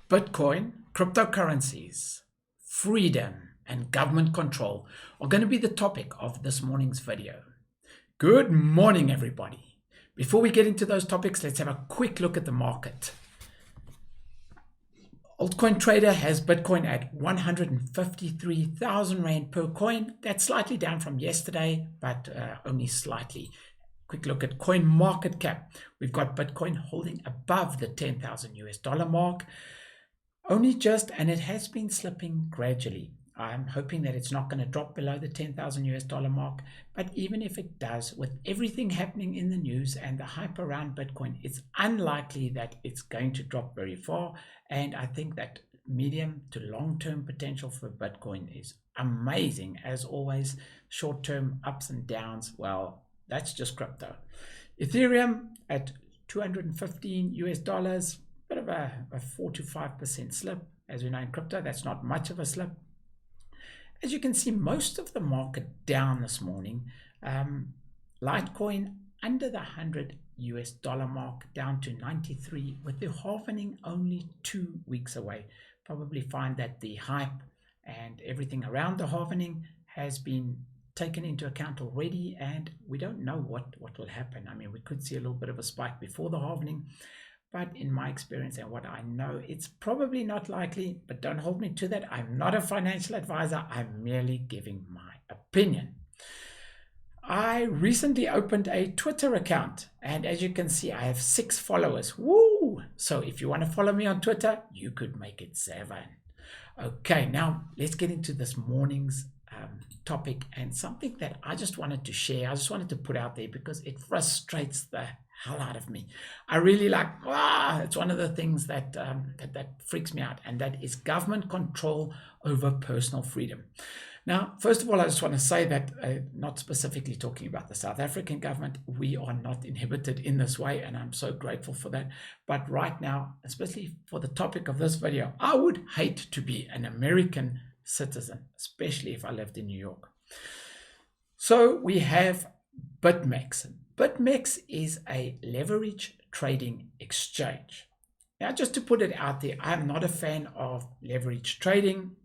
Bitcoin, cryptocurrencies, freedom, and government control are going to be the topic of this morning's video. Good morning, everybody. Before we get into those topics, let's have a quick look at the market. Altcoin Trader has Bitcoin at 153,000 Rand per coin. That's slightly down from yesterday, but only slightly. Quick look at Coin Market Cap. We've got Bitcoin holding above the $10,000 mark. Only just, and it has been slipping gradually. I'm hoping that it's not going to drop below the $10,000 mark, but even if it does, with everything happening in the news and the hype around Bitcoin, it's unlikely that it's going to drop very far. And I think that medium to long-term potential for Bitcoin is amazing. As always, short-term ups and downs, well, that's just crypto. Ethereum at $215, bit of a 4 to 5% slip. As we know in crypto, that's not much of a slip. As you can see, most of the market down this morning. Litecoin under the $100 mark, down to 93, with the halvening only 2 weeks away. Probably find that the hype and everything around the halvening has been taken into account already, and we don't know what will happen. I mean, we could see a little bit of a spike before the halvening, but in my experience and what I know, it's probably not likely, but don't hold me to that. I'm not a financial advisor. I'm merely giving my opinion. I recently opened a Twitter account, and as you can see, I have 6 followers. Woo! So if you want to follow me on Twitter, you could make it 7. Okay, now let's get into this morning's topic, and something that I just wanted to share. I just wanted to put out there because it frustrates the hell out of me. I really it's one of the things that that freaks me out, and that is government control over personal freedom. Now, first of all, I just want to say that not specifically talking about the South African government, we are not inhibited in this way, and I'm so grateful for that. But right now, especially for the topic of this video, I would hate to be an American citizen, especially if I lived in New York. So we have BitMEX. BitMEX is a leverage trading exchange. Now, just to put it out there, I'm not a fan of leverage trading.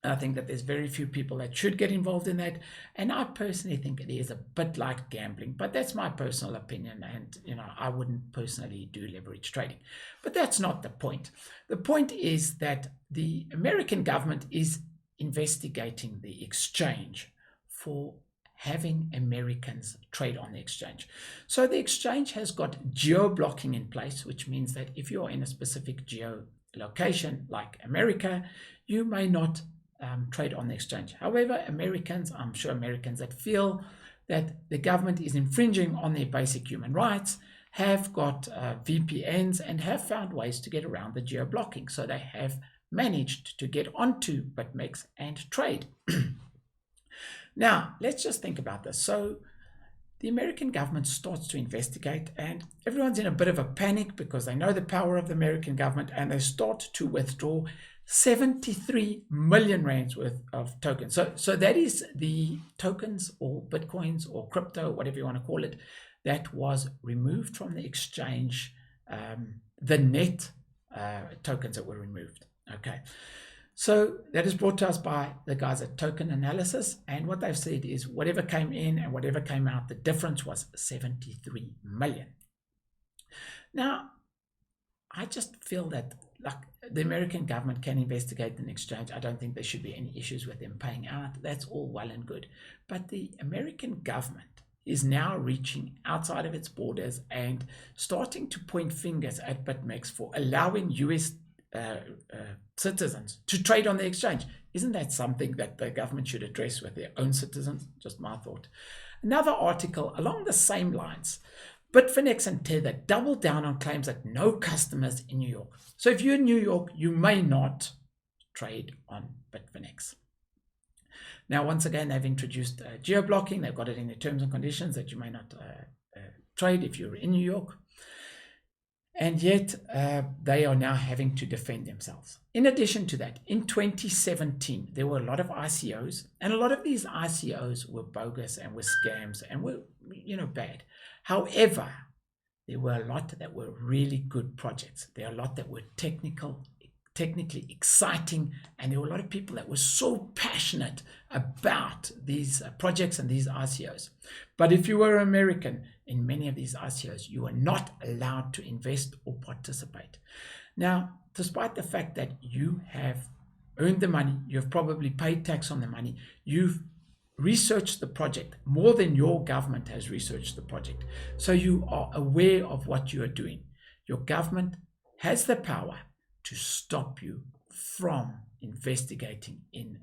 I think that there's very few people that should get involved in that, and I personally think it is a bit like gambling, but that's my personal opinion, and I wouldn't personally do leverage trading. But that's not the point. The point is that the American government is investigating the exchange for having Americans trade on the exchange. So the exchange has got geo-blocking in place, which means that if you're in a specific geo-location like America, you may not trade on the exchange. However, I'm sure Americans that feel that the government is infringing on their basic human rights have got VPNs and have found ways to get around the geo-blocking. So they have managed to get onto BitMEX and trade. Now, let's just think about this. So the American government starts to investigate, and everyone's in a bit of a panic because they know the power of the American government, and they start to withdraw 73 million rands worth of tokens. So that is the tokens or bitcoins or crypto, whatever you want to call it, that was removed from the exchange, the net tokens that were removed. Okay, so that is brought to us by the guys at Token Analysis, and what they've said is whatever came in and whatever came out, the difference was 73 million. Now, I just feel that the American government can investigate an exchange. I don't think there should be any issues with them paying out. That's all well and good. But the American government is now reaching outside of its borders and starting to point fingers at BitMEX for allowing US citizens to trade on the exchange. Isn't that something that the government should address with their own citizens? Just my thought. Another article along the same lines. Bitfinex and Tether doubled down on claims that no customers in New York. So if you're in New York, you may not trade on Bitfinex. Now, once again, they've introduced geo-blocking. They've got it in the terms and conditions that you may not trade if you're in New York. And yet they are now having to defend themselves. In addition to that, in 2017, there were a lot of ICOs, and a lot of these ICOs were bogus and were scams and were, bad. However, there were a lot that were really good projects. There are a lot that were technically exciting, and there were a lot of people that were so passionate about these projects and these ICOs. But if you were American, in many of these ICOs, you were not allowed to invest or participate. Now, despite the fact that you have earned the money, you've probably paid tax on the money, you've researched the project more than your government has researched the project, so you are aware of what you are doing. Your government has the power to stop you from investing in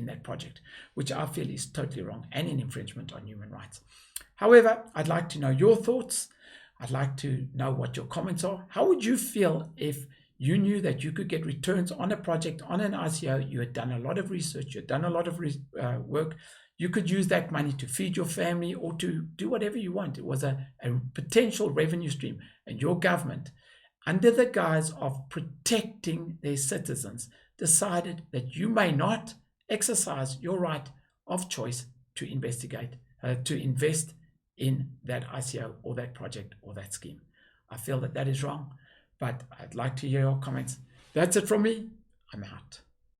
that project, which I feel is totally wrong and an infringement on human rights. However, I'd like to know your thoughts. I'd like to know what your comments are. How would you feel if you knew that you could get returns on a project, on an ICO, you had done a lot of research, you had done a lot of work, you could use that money to feed your family or to do whatever you want. It was a potential revenue stream, and your government, under the guise of protecting their citizens, decided that you may not exercise your right of choice to invest in that ICO or that project or that scheme. I feel that that is wrong, but I'd like to hear your comments. That's it from me. I'm out.